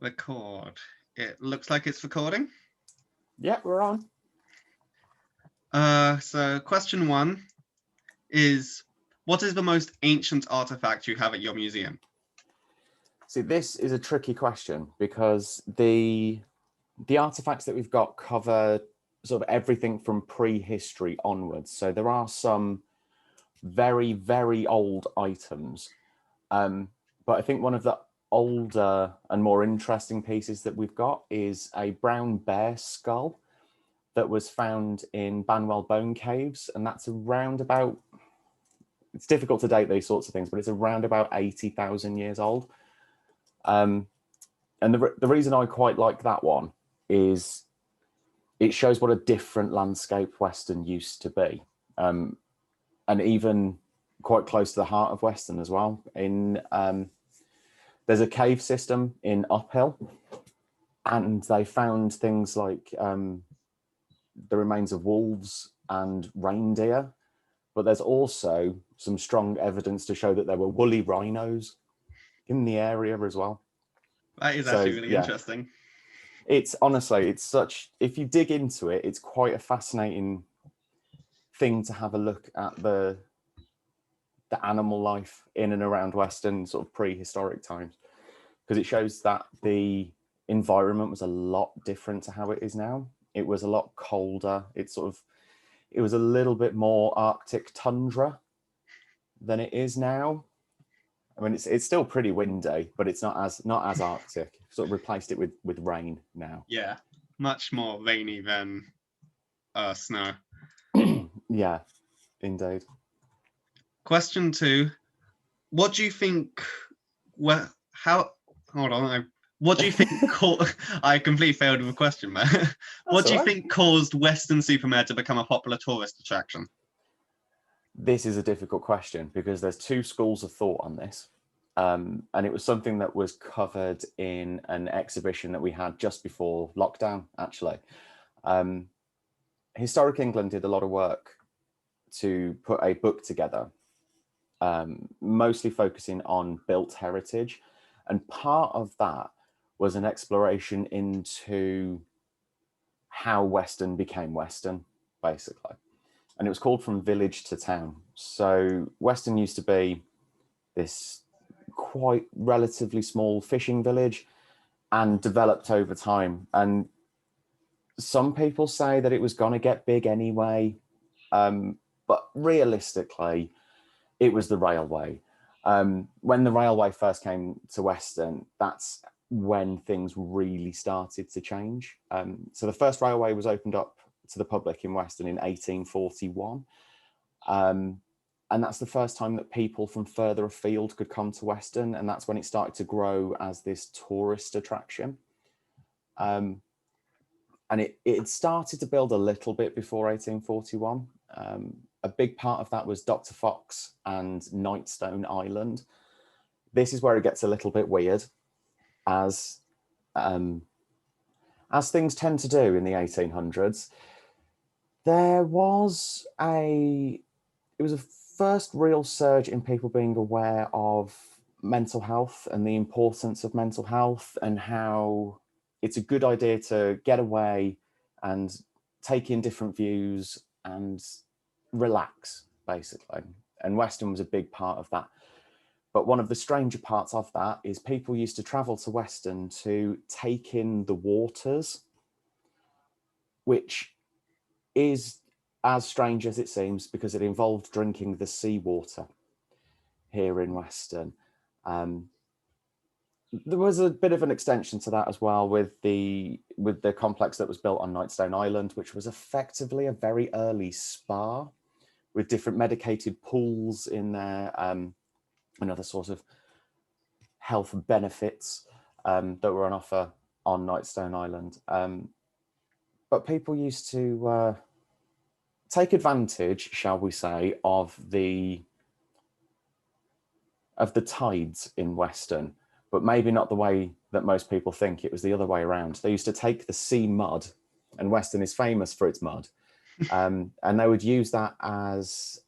Record. It looks like it's recording. Yeah, we're on. So question 1 is, what is the most ancient artifact you have at your museum? See, this is a tricky question because the artifacts that we've got cover sort of everything from prehistory onwards. So there are some very, very old items. But I think one of the older and more interesting pieces that we've got is a brown bear skull that was found in Banwell Bone Caves. And that's around about, it's difficult to date these sorts of things, but it's around about 80,000 years old. And the reason I quite like that one is it shows what a different landscape Weston used to be. And even quite close to the heart of Weston as well. There's a cave system in Uphill, and they found things like the remains of wolves and reindeer, but there's also some strong evidence to show that there were woolly rhinos in the area as well. That is actually really interesting. It's honestly, if you dig into it, it's quite a fascinating thing to have a look at the animal life in and around Weston, sort of prehistoric times, because it shows that the environment was a lot different to how it is now. It was a lot colder. It was a little bit more Arctic tundra than it is now. I mean, it's still pretty windy, but it's not as Arctic. Sort of replaced it with rain now. Yeah, much more rainy than snow. Yeah, indeed. Question 2: what do you think? Hold on. What do you think? I completely failed with a question, man. What do you think caused Weston-super-Mare to become a popular tourist attraction? This is a difficult question because there's two schools of thought on this. And it was something that was covered in an exhibition that we had just before lockdown, actually. Historic England did a lot of work to put a book together, mostly focusing on built heritage. And part of that was an exploration into how Weston became Weston, basically. And it was called From Village to Town. So Weston used to be this quite relatively small fishing village and developed over time. And some people say that it was going to get big anyway. But realistically, it was the railway. When the railway first came to Weston, that's when things really started to change. So the first railway was opened up to the public in Weston in 1841. And that's the first time that people from further afield could come to Weston. And that's when it started to grow as this tourist attraction. And it started to build a little bit before 1841. A big part of that was Dr. Fox and Nightstone Island. This is where it gets a little bit weird, as things tend to do in the 1800s. It was a first real surge in people being aware of mental health and the importance of mental health and how it's a good idea to get away and take in different views and relax, basically. And Weston was a big part of that. But one of the stranger parts of that is people used to travel to Weston to take in the waters, which is as strange as it seems because it involved drinking the seawater here in Weston. There was a bit of an extension to that as well with the complex that was built on Nightstone Island, which was effectively a very early spa with different medicated pools in there, and other sort of health benefits that were on offer on Nightstone Island. But people used to take advantage, shall we say, of the tides in Weston, but maybe not the way that most people think. It was the other way around. They used to take the sea mud, and Weston is famous for its mud, and they would use that as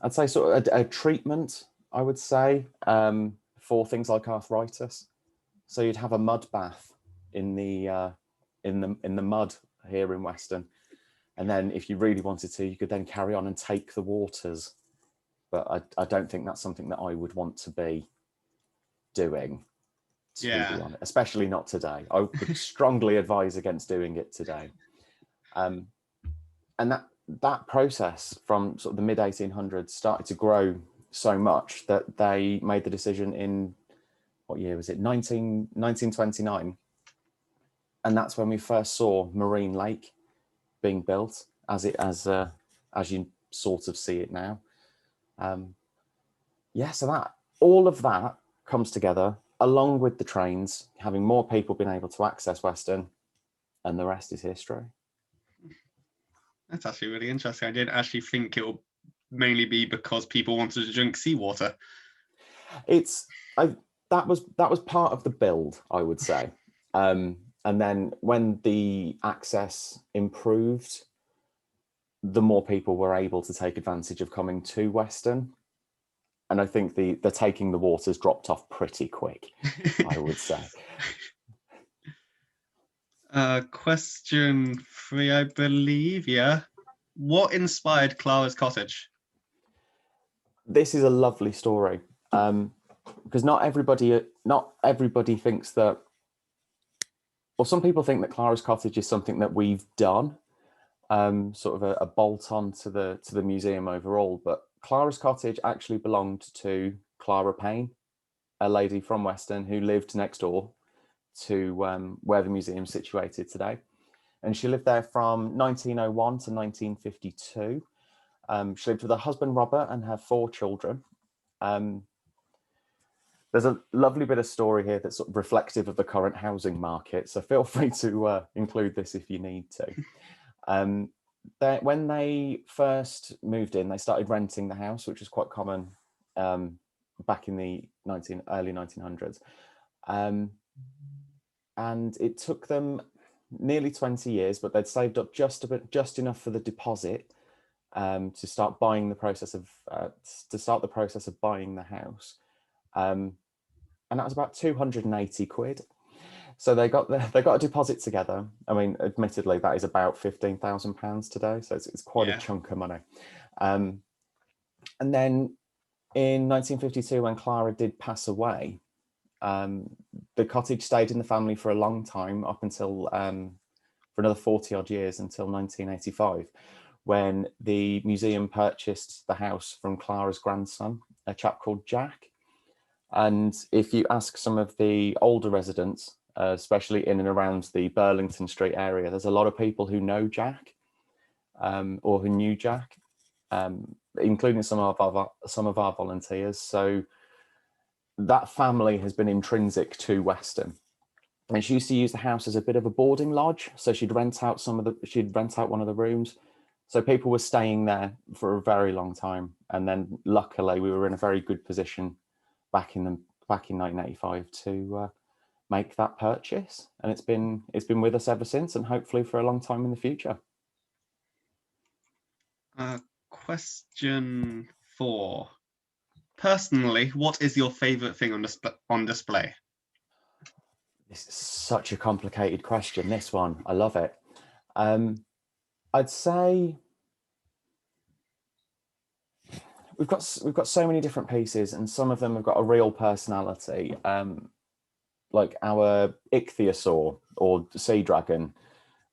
I'd say sort of a treatment, I would say, for things like arthritis. So you'd have a mud bath in the mud here in Weston, and then if you really wanted to, you could then carry on and take the waters. But I don't think that's something that I would want to be doing, to be honest, especially not today. I would strongly advise against doing it today. And that process from sort of the mid 1800s started to grow so much that they made the decision in, what year was it, 1929, and that's when we first saw Marine Lake being built as you sort of see it now. So that all of that comes together, along with the trains, having more people being able to access Weston, and the rest is history. That's actually really interesting. I didn't actually think it would mainly be because people wanted to drink seawater. That was part of the build, I would say. And then when the access improved, the more people were able to take advantage of coming to Weston. And I think the taking the waters dropped off pretty quick, I would say. Question 3, I believe. Yeah. What inspired Clara's Cottage? This is a lovely story, because not everybody thinks that, or some people think that Clara's Cottage is something that we've done, sort of a bolt on to the museum overall. But Clara's Cottage actually belonged to Clara Payne, a lady from Weston who lived next door to where the museum's situated today. And she lived there from 1901 to 1952. She lived with her husband, Robert, and her 4 children. There's a lovely bit of story here that's sort of reflective of the current housing market, so feel free to include this if you need to. When they first moved in, they started renting the house, which was quite common back in the early 1900s. And it took them nearly 20 years, but they'd saved up just enough for the deposit to start the process of buying the house. And that was about 280 quid. So they got a deposit together. I mean, admittedly, that is about £15,000 today, so it's quite a chunk of money. And then in 1952, when Clara did pass away, the cottage stayed in the family for a long time, up until for another 40 odd years, until 1985, when the museum purchased the house from Clara's grandson, a chap called Jack. And if you ask some of the older residents, especially in and around the Burlington Street area, there's a lot of people who know Jack, or who knew Jack, including some of our volunteers. So that family has been intrinsic to Weston. And she used to use the house as a bit of a boarding lodge. So she'd rent out one of the rooms. So people were staying there for a very long time. And then luckily we were in a very good position back in 1985 to make that purchase. And it's been with us ever since, and hopefully for a long time in the future. Question 4. Personally, what is your favorite thing on display? This is such a complicated question, this one. I love it. I'd say we've got so many different pieces, and some of them have got a real personality. Like our ichthyosaur, or sea dragon,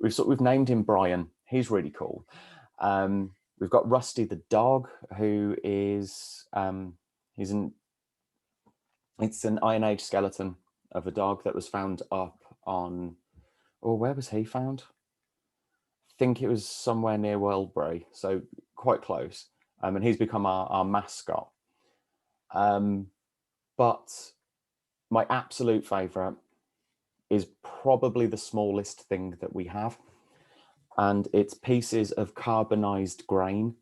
we've named him Brian. He's really cool. We've got Rusty the dog, who is it's an Iron Age skeleton of a dog that was found up on, where was he found? I think it was somewhere near Welbury, so quite close. And he's become our mascot. But my absolute favourite is probably the smallest thing that we have. And it's pieces of carbonised grain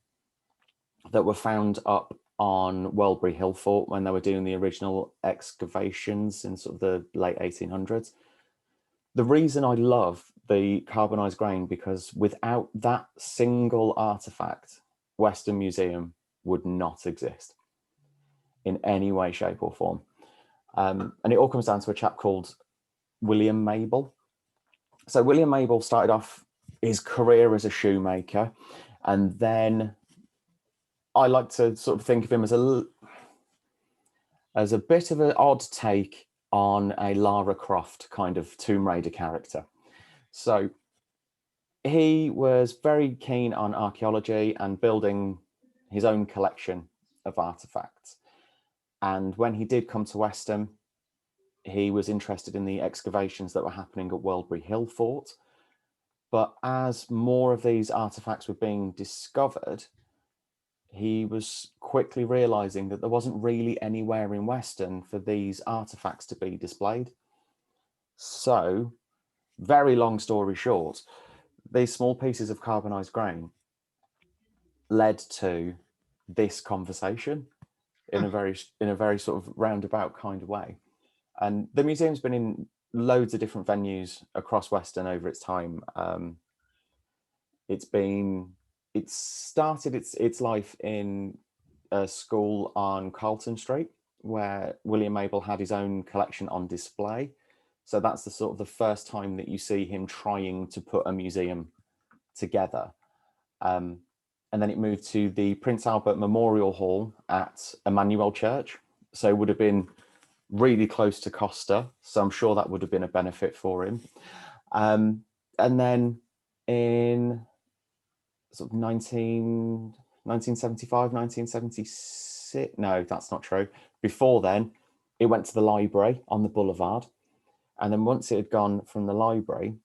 that were found up on Welbury Hill Fort when they were doing the original excavations in sort of the late 1800s. The reason I love the carbonised grain, because without that single artefact, Weston Museum would not exist in any way, shape or form. And it all comes down to a chap called William Mabel. So William Mabel started off his career as a shoemaker, and then I like to sort of think of him as a bit of an odd take on a Lara Croft kind of Tomb Raider character. So he was very keen on archaeology and building his own collection of artifacts. And when he did come to Weston, he was interested in the excavations that were happening at Welbury Hill Fort. But as more of these artifacts were being discovered, he was quickly realizing that there wasn't really anywhere in Weston for these artifacts to be displayed. So, very long story short, these small pieces of carbonized grain led to this conversation in a very sort of roundabout kind of way. And the museum's been in loads of different venues across Weston over its time. It started its life in a school on Carlton Street, where William Mabel had his own collection on display. So that's the sort of the first time that you see him trying to put a museum together. And then it moved to the Prince Albert Memorial Hall at Emmanuel Church. So it would have been really close to Costa. So I'm sure that would have been a benefit for him. And then in sort of 1975, 1976, no, that's not true. Before then, it went to the library on the boulevard. And then once it had gone from the library,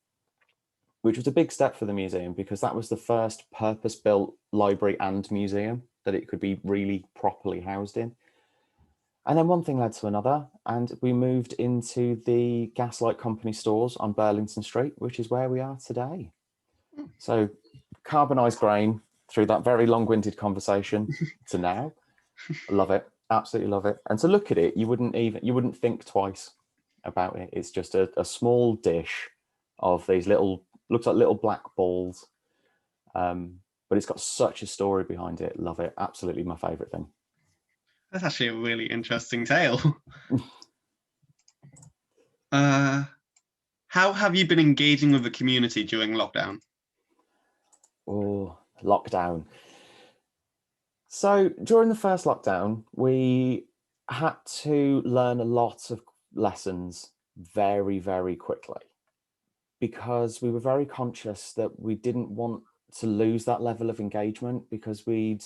which was a big step for the museum because that was the first purpose-built library and museum that it could be really properly housed in. And then one thing led to another, and we moved into the Gaslight Company stores on Burlington Street, which is where we are today. So carbonized grain through that very long-winded conversation to now. Love it, absolutely love it. And to look at it, you wouldn't think twice about it. It's just a small dish of these looks like little black balls, but it's got such a story behind it. Love it, absolutely my favorite thing. That's actually a really interesting tale. How have you been engaging with the community during lockdown? Oh, lockdown. So during the first lockdown, we had to learn a lot of lessons very, very quickly because we were very conscious that we didn't want to lose that level of engagement because we'd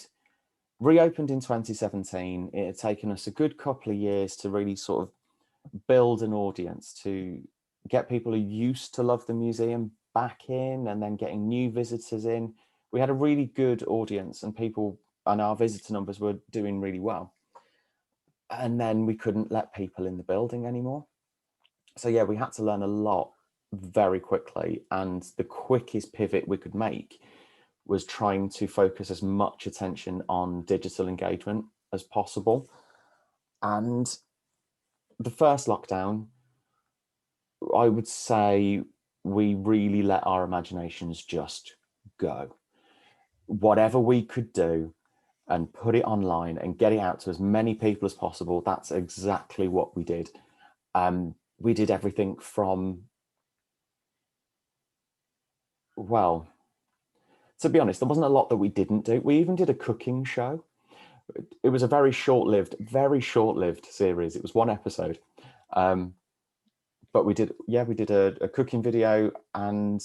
reopened in 2017. It had taken us a good couple of years to really sort of build an audience, to get people who used to love the museum back in and then getting new visitors in. We had a really good audience and our visitor numbers were doing really well. And then we couldn't let people in the building anymore. So yeah, we had to learn a lot very quickly. And the quickest pivot we could make was trying to focus as much attention on digital engagement as possible. And the first lockdown, I would say we really let our imaginations just go. Whatever we could do and put it online and get it out to as many people as possible, that's exactly what we did. We did everything from, well, to be honest, there wasn't a lot that we didn't do. We even did a cooking show. It was a very short-lived series. It was one episode. But we did a cooking video and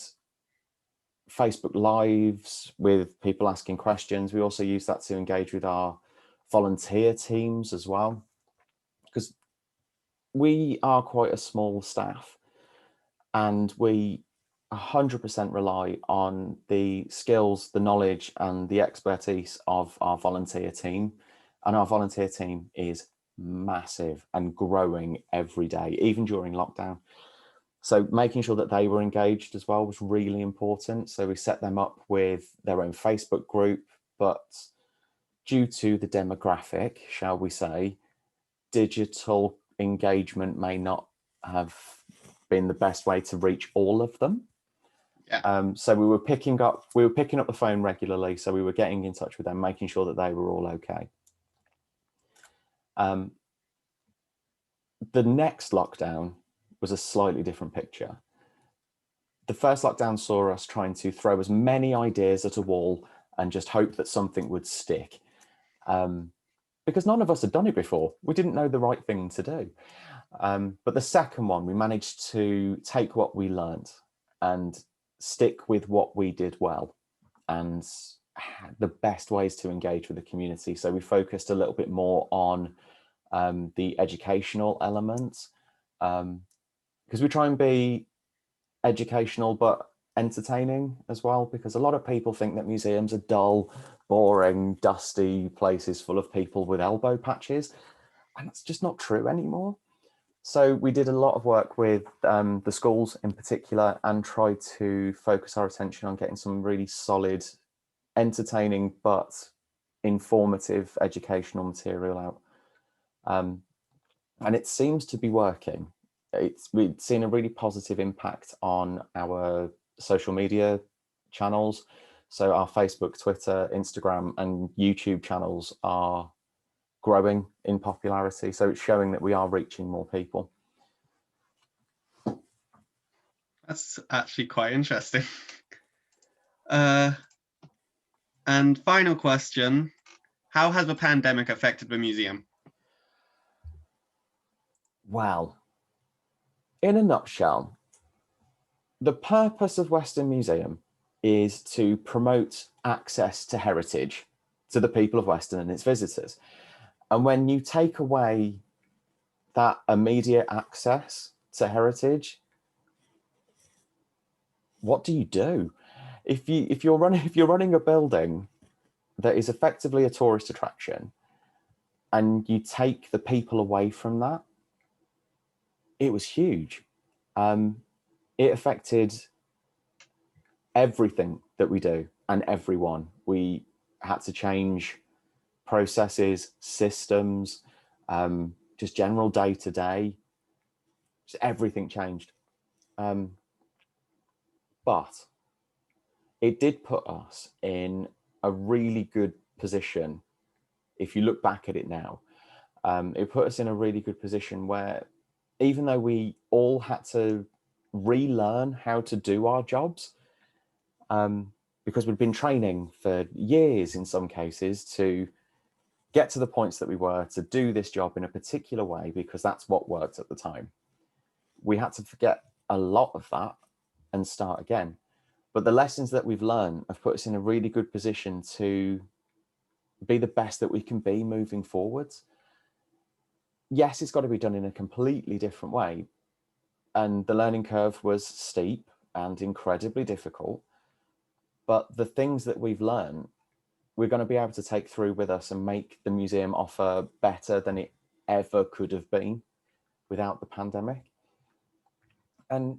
Facebook Lives with people asking questions. We also used that to engage with our volunteer teams as well, because we are quite a small staff and we 100% rely on the skills, the knowledge and the expertise of our volunteer team. And our volunteer team is massive and growing every day, even during lockdown. So making sure that they were engaged as well was really important. So we set them up with their own Facebook group, but due to the demographic, shall we say, digital engagement may not have been the best way to reach all of them. Yeah. So we were picking up the phone regularly. So we were getting in touch with them, making sure that they were all okay. The next lockdown was a slightly different picture. The first lockdown saw us trying to throw as many ideas at a wall and just hope that something would stick. Because none of us had done it before. We didn't know the right thing to do. But the second one, we managed to take what we learned and stick with what we did well and the best ways to engage with the community. So we focused a little bit more on the educational elements, because we try and be educational but entertaining as well, because a lot of people think that museums are dull, boring, dusty places full of people with elbow patches, and that's just not true anymore. So we did a lot of work with the schools in particular and tried to focus our attention on getting some really solid, entertaining but informative educational material out. And it seems to be working. We've seen a really positive impact on our social media channels. So our Facebook, Twitter, Instagram, and YouTube channels are growing in popularity. So it's showing that we are reaching more people. That's actually quite interesting. And final question, how has the pandemic affected the museum? Well, in a nutshell, the purpose of Weston Museum is to promote access to heritage to the people of Weston and its visitors. And when you take away that immediate access to heritage, what do you do? If you're running a building that is effectively a tourist attraction and you take the people away from that, it was huge. It affected everything that we do and everyone. We had to change processes, systems, just general day to day. Just everything changed. But it did put us in a really good position. If you look back at it now, it put us in a really good position where even though we all had to relearn how to do our jobs, because we'd been training for years in some cases to get to the points that we were to do this job in a particular way, because that's what worked at the time. We had to forget a lot of that and start again. But the lessons that we've learned have put us in a really good position to be the best that we can be moving forwards. Yes, it's got to be done in a completely different way. And the learning curve was steep and incredibly difficult. But the things that we've learned, we're going to be able to take through with us and make the museum offer better than it ever could have been without the pandemic. And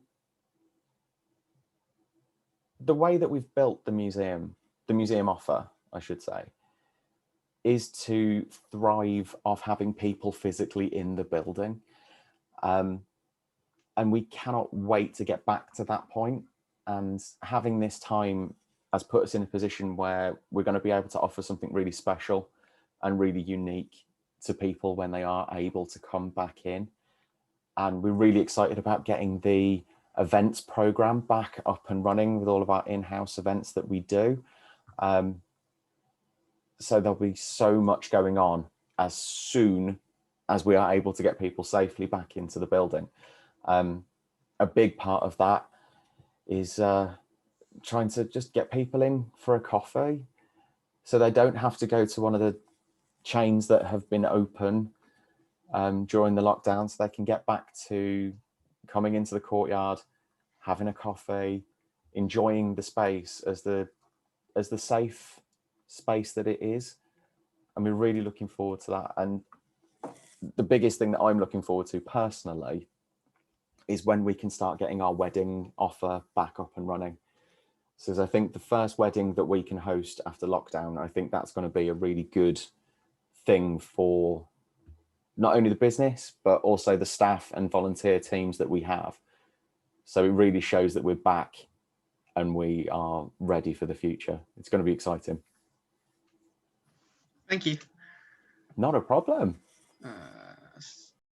the way that we've built the museum offer, I should say, is to thrive off having people physically in the building. And we cannot wait to get back to that point. And having this time has put us in a position where we're going to be able to offer something really special and really unique to people when they are able to come back in. And we're really excited about getting the events program back up and running with all of our in-house events that we do. So there'll be so much going on as soon as we are able to get people safely back into the building. A big part of that is trying to just get people in for a coffee so they don't have to go to one of the chains that have been open during the lockdown, so they can get back to coming into the courtyard, having a coffee, enjoying the space as the safe space that it is. And we're really looking forward to that. And the biggest thing that I'm looking forward to personally is when we can start getting our wedding offer back up and running. So I think the first wedding that we can host after lockdown, I think that's going to be a really good thing for not only the business, but also the staff and volunteer teams that we have. So it really shows that we're back and we are ready for the future. It's going to be exciting. Thank you. Not a problem.